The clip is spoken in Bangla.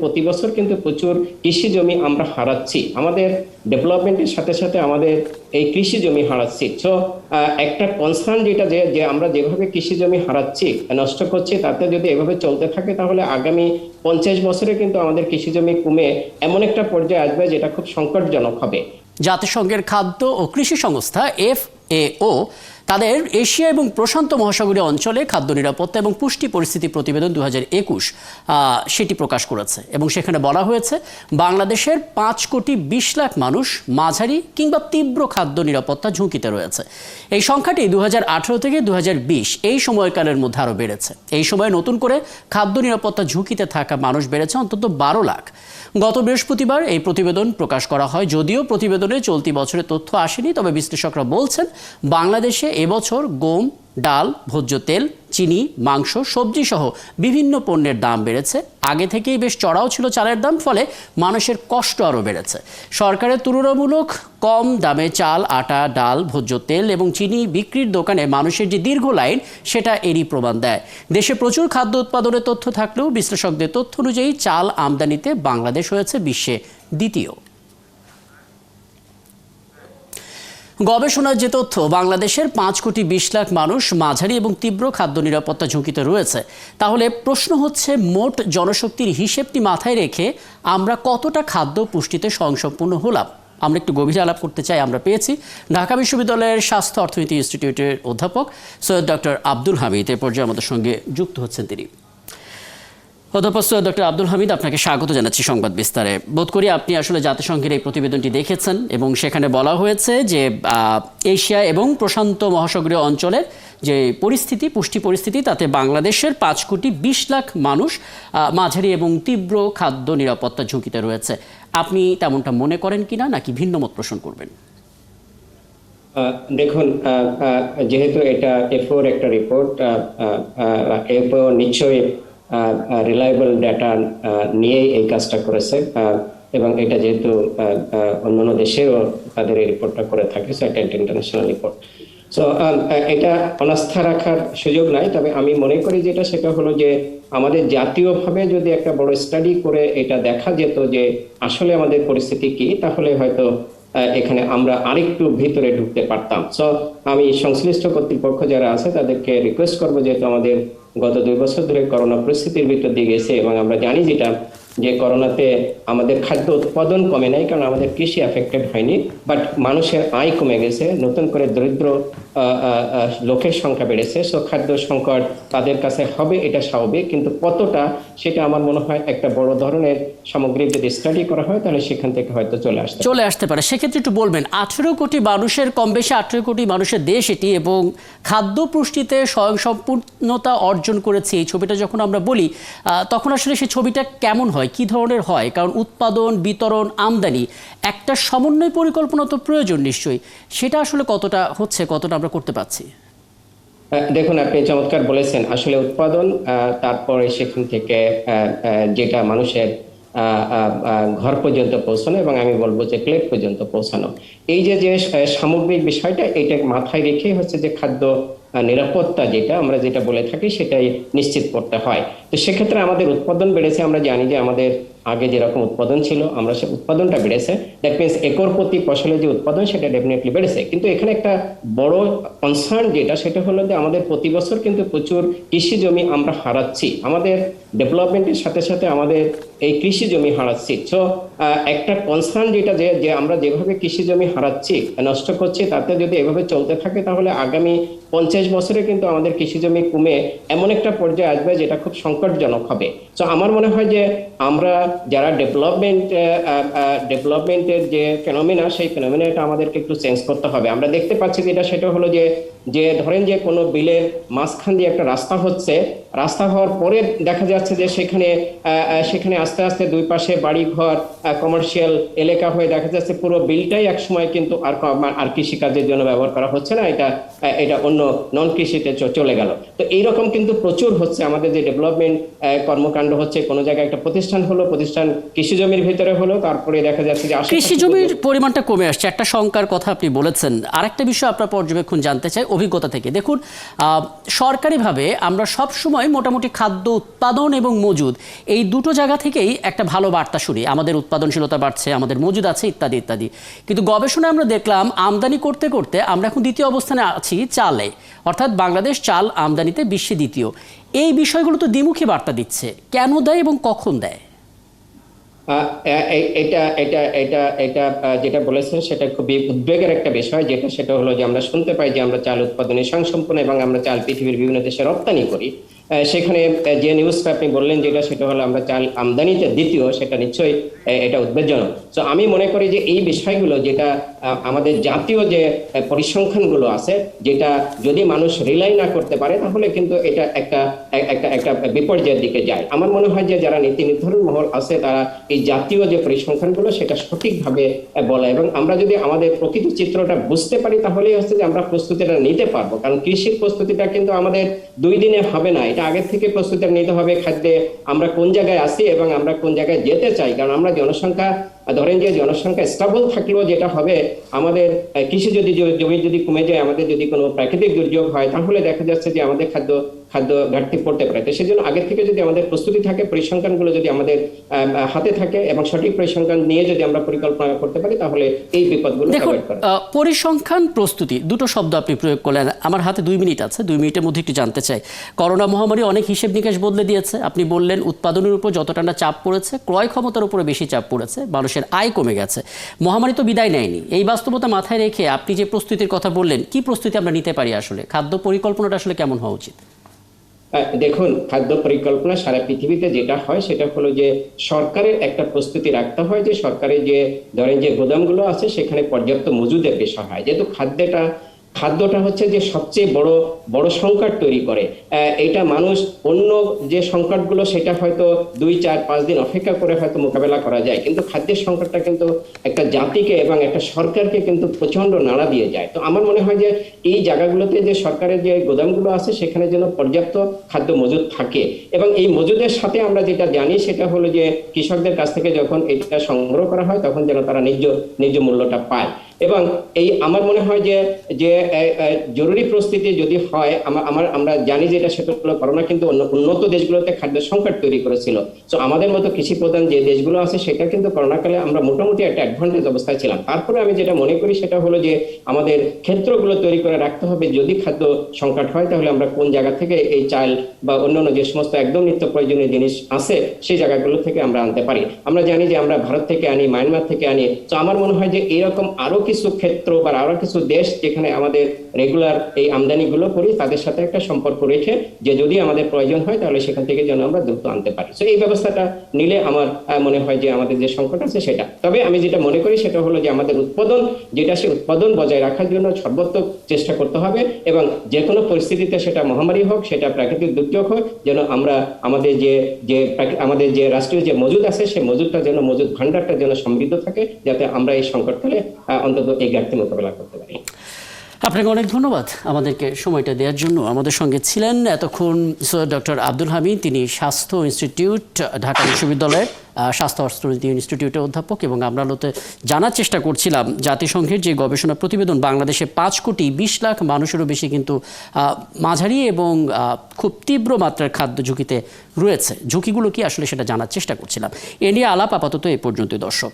প্রতি বছর কিন্তু প্রচুর কৃষি জমি আমরা হারাচ্ছি, আমাদের ডেভেলপমেন্টের সাথে সাথে আমাদের এই কৃষি জমি হারাচ্ছি। তো একটা কনসার্ন যেটা যে আমরা যেভাবে কৃষি জমি হারাচ্ছি, নষ্ট করছি, তাতে যদি এভাবে চলতে থাকে তাহলে আগামী 50 বছরে কিন্তু আমাদের কৃষি জমি কমে এমন একটা পর্যায়ে আসবে যেটা খুব সংকটজনক হবে। জাতিসংঘের খাদ্য ও কৃষি সংস্থা FAO তাদের এশিয়া এবং প্রশান্ত মহাসাগরীয় অঞ্চলে খাদ্য নিরাপত্তা এবং পুষ্টি পরিস্থিতি প্রতিবেদন 2021 সেটি প্রকাশ করেছে এবং সেখানে বলা হয়েছে বাংলাদেশের 5,20,00,000 মানুষ মাঝারি কিংবা তীব্র খাদ্য নিরাপত্তা ঝুঁকিতে রয়েছে। এই সংখ্যাটি 2018 থেকে 2020 এই সময়কালের মধ্যে আরও বেড়েছে। এই সময়ে নতুন করে খাদ্য নিরাপত্তা ঝুঁকিতে থাকা মানুষ বেড়েছে অন্তত 12 লাখ। গত বৃহস্পতিবার এই প্রতিবেদন প্রকাশ করা হয়। যদিও প্রতিবেদনে চলতি বছরের তথ্য আসেনি, তবে বিশ্লেষকরা বলছেন বাংলাদেশে এবছর গম, ডাল, ভোজ্য তেল, চিনি, মাংস, সবজি সহ বিভিন্ন পণ্যের দাম বেড়েছে। আগে থেকেই বেশ চড়াও ছিল চালের দাম, ফলে মানুষের কষ্ট আরও বেড়েছে। সরকারের তুলনামূলক কম দামে চাল, আটা, ডাল, ভোজ্য তেল এবং চিনি বিক্রির দোকানে মানুষের যে দীর্ঘ লাইন, সেটা এরই প্রমাণ দেয়। দেশে প্রচুর খাদ্য উৎপাদনের তথ্য থাকলেও বিশ্লেষকদের তথ্য অনুযায়ী চাল আমদানিতে বাংলাদেশ হয়েছে বিশ্বে দ্বিতীয়। গবেষণার যে তথ্য, বাংলাদেশের 5,20,00,000 মানুষ মাঝারি এবং তীব্র খাদ্য নিরাপত্তা ঝুঁকিতে রয়েছে। তাহলে প্রশ্ন হচ্ছে, মোট জনশক্তির হিসেবটি মাথায় রেখে আমরা কতটা খাদ্য পুষ্টিতে স্বয়ংসম্পূর্ণ হলাম? আমরা একটু গভীর আলাপ করতে চাই। আমরা পেয়েছি ঢাকা বিশ্ববিদ্যালয়ের স্বাস্থ্য অর্থনীতি ইনস্টিটিউটের অধ্যাপক সৈয়দ ডক্টর আব্দুল হামিদ। এ পর্যায়ে আমাদের সঙ্গে যুক্ত হচ্ছেন তিনি। অধ্যাপক সৈয়দ ডক্টর আব্দুল হামিদ, আপনাকে স্বাগত জানাচ্ছি সংবাদ বিস্তারে। বোধ করি আপনি আসলে জাতিসংঘের এই প্রতিবেদনটি দেখেছেন এবং সেখানে বলা হয়েছে যে এশিয়া এবং প্রশান্ত মহাসাগরীয় অঞ্চলের যে পরিস্থিতি, পুষ্টি পরিস্থিতি, তাতে বাংলাদেশের 5,20,00,000 মানুষ মাঝারি এবং তীব্র খাদ্য নিরাপত্তা ঝুঁকিতে রয়েছে। আপনি তেমনটা মনে করেন কিনা, নাকি ভিন্ন মত পোষণ করবেন? দেখুন, যেহেতু এটা FAO একটা রিপোর্ট, FAO নিশ্চয়ই রিলায়েবল ডাটা নিয়ে এই কাজটা করেছে এবং এটা যেহেতু অন্যান্য দেশেও তাদের এই রিপোর্টটা করে থাকে, সো এটা ইন্টারন্যাশনাল রিপোর্ট। সো এটা অনাস্থা রাখার সুযোগ নাই। তবে আমি মনে করি যেটা, সেটা হলো যে আমাদের জাতীয়ভাবে যদি একটা বড় স্টাডি করে এটা দেখা যেত যে আসলে আমাদের পরিস্থিতি কি, তাহলে হয়তো এখানে আমরা আরেকটু ভিতরে ঢুকতে পারতাম। সো আমি সংশ্লিষ্ট কর্তৃপক্ষ যারা আছে তাদেরকে রিকোয়েস্ট করবো, যেহেতু আমাদের গত 2 বছর ধরে করোনা পরিস্থিতির ভিতর দিয়ে গেছে এবং আমরা জানি যেটা যে করোনাতে আমাদের খাদ্য উৎপাদন কমে নাই, কারণ আমাদের কৃষি এফেক্টেড হয়নি, বাট মানুষের আয় কমে গেছে, নতুন করে দরিদ্র লোকের সংখ্যা বেড়েছে। সো খাদ্য সংকট তাদের কাছে হবে, এটা স্বাভাবিক, কিন্তু কতটা সেটা আমার মনে হয় একটা বড় ধরনের সামগ্রিক যদি স্টাডি করা হয় তাহলে সেখান থেকে হয়তো চলে আসতে পারে। সেক্ষেত্রে একটু বলবেন, 18 কোটি মানুষের, কম বেশি 18 কোটি মানুষের দেশ এটি, এবং খাদ্য পুষ্টিতে স্বয়ংসম্পূর্ণতা অর্জন করেছে এই ছবিটা যখন আমরা বলি, তখন আসলে সেই ছবিটা কেমন হয়, কি ধরনের হয়? কারণ উৎপাদন, বিতরণ, আমদানি, একটা সমন্বয় পরিকল্পনা তো প্রয়োজন নিশ্চয়ই। সেটা আসলে কতটা হচ্ছে, কতটা আমরা করতে পারছি? দেখুন, আপনি চমৎকার বলেছেন। আসলে উৎপাদন, তারপরে সেখান থেকে যেটা মানুষের ঘর পর্যন্ত পৌঁছানো, এবং আমি বলবো যে প্লেট পর্যন্ত পৌঁছানো, এই যে সামগ্রিক বিষয়টা, এটা মাথায় রেখে হচ্ছে যে খাদ্য নিরাপত্তা যেটা বলে থাকি সেটাই নিশ্চিত করতে হয়। তো সেক্ষেত্রে আমাদের উৎপাদন বেড়েছে। আমরা জানি যে আমাদের আগে যেরকম উৎপাদন ছিল, আমরা সে উৎপাদনটা বেড়েছে, দ্যাট মিনস একর প্রতি ফসলের যে উৎপাদন সেটা ডেফিনেটলি বেড়েছে। কিন্তু এখানে একটা বড় কনসার্ন যেটা, সেটা হলো যে আমাদের প্রতি বছর কিন্তু প্রচুর কৃষি জমি আমরা হারাচ্ছি, আমাদের ডেভেলপমেন্টের সাথে সাথে আমাদের এই কৃষি জমি হারাচ্ছি। তো একটা কনসার্ন যেটা যে আমরা যেভাবে কৃষি জমি হারাচ্ছি, নষ্ট করছি, তাতে যদি এভাবে চলতে থাকে তাহলে আগামী 50 বছরে কিন্তু আমাদের কৃষি জমি কমে এমন একটা পর্যায়ে আসবে যেটা খুব সংকটজনক হবে। তো আমার মনে হয় যে আমরা যারা ডেভেলপমেন্টের যে ফেনোমেনা, সেই ফেনোমেনাটা আমাদেরকে একটু চেঞ্জ করতে হবে। আমরা দেখতে পাচ্ছি যেটা, সেটা হলো যে ধরেন যে কোনো বিলের মাঝখান দিয়ে একটা রাস্তা হচ্ছে, রাস্তা হওয়ার পরে দেখা যাচ্ছে যে সেখানে আস্তে আস্তে দুই পাশে বাড়ি ঘর, কমার্শিয়াল এলাকা হয়ে দেখা যাচ্ছে পুরো বিলটাই একসময় কিন্তু আর কৃষিকাজের জন্য ব্যবহার করা হচ্ছে না, এটা অন্য নন কৃষিতে চলে গেল। তো এইরকম কিন্তু প্রচুর হচ্ছে। আমাদের যে ডেভেলপমেন্ট কর্মকাণ্ড হচ্ছে, কোনো জায়গায় একটা প্রতিষ্ঠান হলো, প্রতিষ্ঠান কৃষি জমির ভিতরে হলো, তারপরে দেখা যাচ্ছে যে কৃষি জমির পরিমাণটা কমে আসছে, একটা শঙ্কার কথা আপনি বলেছেন। আরেকটা বিষয় আপনার পর্যবেক্ষণ জানতে চাই অভিজ্ঞতা থেকে। দেখুন, সরকারিভাবে আমরা সব সময় মোটামুটি খাদ্য উৎপাদন এবং মজুদ এই দুটো জায়গা থেকেই একটা ভালো বার্তা শুনি, আমাদের উৎপাদনশীলতা বাড়ছে, আমাদের মজুদ আছে, ইত্যাদি ইত্যাদি। কিন্তু গবেষণায় আমরা দেখলাম আমদানি করতে করতে আমরা এখন দ্বিতীয় অবস্থানে আছি চালে, অর্থাৎ বাংলাদেশ চাল আমদানিতে বিশ্বে দ্বিতীয়। এই বিষয়গুলো তো দ্বিমুখী বার্তা দিচ্ছে, কেন দেয় এবং কখন দেয়? এটা এটা এটা এটা যেটা বলেছেন সেটা খুবই উদ্বেগের একটা বিষয়, সেটা হলো যে আমরা শুনতে পাই যে আমরা চাল উৎপাদনে স্বয়ংসম্পূর্ণ এবং আমরা চাল পৃথিবীর বিভিন্ন দেশে রপ্তানি করি। সেখানে যে নিউজটা আপনি বললেন সেটা হলো আমরা চাল আমদানিতে দ্বিতীয়, সেটা নিশ্চয়ই এটা উদ্বেগজনক। তো আমি মনে করি যে এই বিষয়গুলো যেটা আমাদের জাতীয় যে পরিসংখ্যানগুলো আছে, যেটা যদি মানুষ রিলাই না করতে পারে তাহলে কিন্তু এটা একটা একটা একটা বিপর্যয়ের দিকে যায়। আমার মনে হয় যে যারা নীতি নির্ধারণ মহল আছে তারা এই জাতীয় যে পরিসংখ্যানগুলো সেটা সঠিকভাবে বলে, এবং আমরা যদি আমাদের প্রকৃত চিত্রটা বুঝতে পারি তাহলেই হচ্ছে যে আমরা প্রস্তুতিটা নিতে পারবো। কারণ কৃষির প্রস্তুতিটা কিন্তু আমাদের 2 দিনে হবে না, এটা আগের থেকে প্রস্তুতি নিতে হবে। খাদ্যে আমরা কোন জায়গায় আছি এবং আমরা কোন জায়গায় যেতে চাই, কারণ আমরা জনসংখ্যা ধরেন যে জনসংখ্যা স্টেবল থাকলেও যেটা হবে আমাদের কৃষি জমি যদি কমে যায়, আমাদের যদি কোনো প্রাকৃতিক দুর্যোগ হয় তাহলে দেখা যাচ্ছে যে আমাদের খাদ্য ঘাটতি পড়তে পারে। তো সেজন্য আগের থেকে যদি আমাদের প্রস্তুতি থাকে, পরিসংখ্যানগুলো যদি আমাদের হাতে থাকে এবং সঠিক পরিসংখ্যান নিয়ে যদি আমরা পরিকল্পনা করতে পারি তাহলে এই বিপদগুলো অ্যাভয়েড করা যায়। পরিসংখ্যান, প্রস্তুতি, দুটো শব্দ আপনি প্রয়োগ করলেন। আমার হাতে 2 মিনিট আছে, 2 মিনিটের মধ্যে একটু জানতে চাই। করোনা মহামারী অনেক হিসেব নিকেশ বদলে দিয়েছে। আপনি বললেন উৎপাদনের উপর যতটা না চাপ পড়েছে, ক্রয় ক্ষমতার উপরে বেশি চাপ পড়েছে, মানুষের আয় কমে গেছে। মহামারী তো বিদায় নেয়নি। এই বাস্তবতা মাথায় রেখে আপনি যে প্রস্তুতির কথা বললেন, কি প্রস্তুতি আমরা নিতে পারি? আসলে খাদ্য পরিকল্পনাটা আসলে কেমন হওয়া উচিত? দেখুন, খাদ্য পরিকল্পনা সারা পৃথিবীতে যেটা হয় সেটা হলো যে সরকারের একটা প্রস্তুতি রাখতে হয়, যে সরকারের যে ধরেন যে গোদামগুলো আছে সেখানে পর্যাপ্ত মজুদের বিষয় হয়। যেহেতু খাদ্যটা হচ্ছে যে সবচেয়ে বড় সংকট তৈরি করে। এটা মানুষ অন্য যে সংকটগুলো সেটা হয়তো 2, 4, 5 দিন অপেক্ষা করে হয়তো মোকাবেলা করা যায়, কিন্তু খাদ্যের সংকটটা কিন্তু একটা জাতিকে এবং একটা সরকারকে কিন্তু প্রচন্ড নাড়া দিয়ে যায়। তো আমার মনে হয় যে এই জায়গাগুলোতে যে সরকারের যে গোদামগুলো আছে সেখানে যেন পর্যাপ্ত খাদ্য মজুদ থাকে, এবং এই মজুদের সাথে আমরা যেটা জানি সেটা হলো যে কৃষকদের কাছ থেকে যখন এটা সংগ্রহ করা হয় তখন যেন তারা ন্যায্য মূল্যটা পায়। এবং এই আমার মনে হয় যে জরুরি পরিস্থিতি যদি হয়, আমরা জানি যে সেটা হলো করোনা কিন্তু উন্নত দেশগুলোতে খাদ্য সংকট তৈরি করেছিল। তো আমাদের মতো কৃষি প্রধান যে দেশগুলো আছে সেটা কিন্তু করোনাকালে আমরা মোটামুটি একটা অ্যাডভান্টেজ অবস্থায় ছিলাম। তারপরে আমি যেটা মনে করি সেটা হলো যে আমাদের ক্ষেত্রগুলো তৈরি করে রাখতে হবে, যদি খাদ্য সংকট হয় তাহলে আমরা কোন জায়গা থেকে এই চাল বা অন্যান্য যে সমস্ত একদম নিত্য প্রয়োজনীয় জিনিস আছে সেই জায়গাগুলো থেকে আমরা আনতে পারি। আমরা জানি যে আমরা ভারত থেকে আনি, মায়ানমার থেকে আনি। তো আমার মনে হয় যে এরকম আরো কিছু ক্ষেত্র বা আরো কিছু দেশ যেখানে আমাদের রেগুলার এই আমদানিগুলো করি তাদের সাথে একটা সম্পর্ক রেখে যে যদি আমাদের প্রয়োজন হয় তাহলে সেখান থেকে যেন আমরা দ্রুত আনতে পারি। তো এই ব্যবস্থাটা নিলে আমার মনে হয় যে আমাদের যে সংকট আছে সেটা, তবে আমি যেটা মনে করি সেটা হলো যে আমাদের উৎপাদন সে উৎপাদন বজায় রাখার জন্য সর্বোত্তম চেষ্টা করতে হবে, এবং যে কোনো পরিস্থিতিতে সেটা মহামারী হোক, সেটা প্রাকৃতিক দুর্যোগ হোক, যেন আমরা আমাদের যে রাষ্ট্রীয় যে মজুদ আছে সেই মজুদটা যেন মজুদ ভান্ডারটা যেন সমৃদ্ধ থাকে, যাতে আমরা এই সংকটকালে অন্তত এই ঘাটতি মোকাবেলা করতে পারি। আপনাকে অনেক ধন্যবাদ আমাদেরকে সময়টা দেওয়ার জন্য। আমাদের সঙ্গে ছিলেন এতক্ষণ ডক্টর আব্দুল হামিদ, তিনি স্বাস্থ্য ইনস্টিটিউট, ঢাকা বিশ্ববিদ্যালয়ের স্বাস্থ্য অর্থনীতি ইনস্টিটিউটের অধ্যাপক, এবং আমরা জানার চেষ্টা করছিলাম জাতিসংঘের যে গবেষণা প্রতিবেদন, বাংলাদেশে 5,20,00,000 মানুষেরও বেশি কিন্তু মাঝারি এবং খুব তীব্র মাত্রার খাদ্য ঝুঁকিতে রয়েছে। ঝুঁকিগুলো কি আসলে সেটা জানার চেষ্টা করছিলাম। এ নিয়ে আলাপ আপাতত এ পর্যন্তই দর্শক।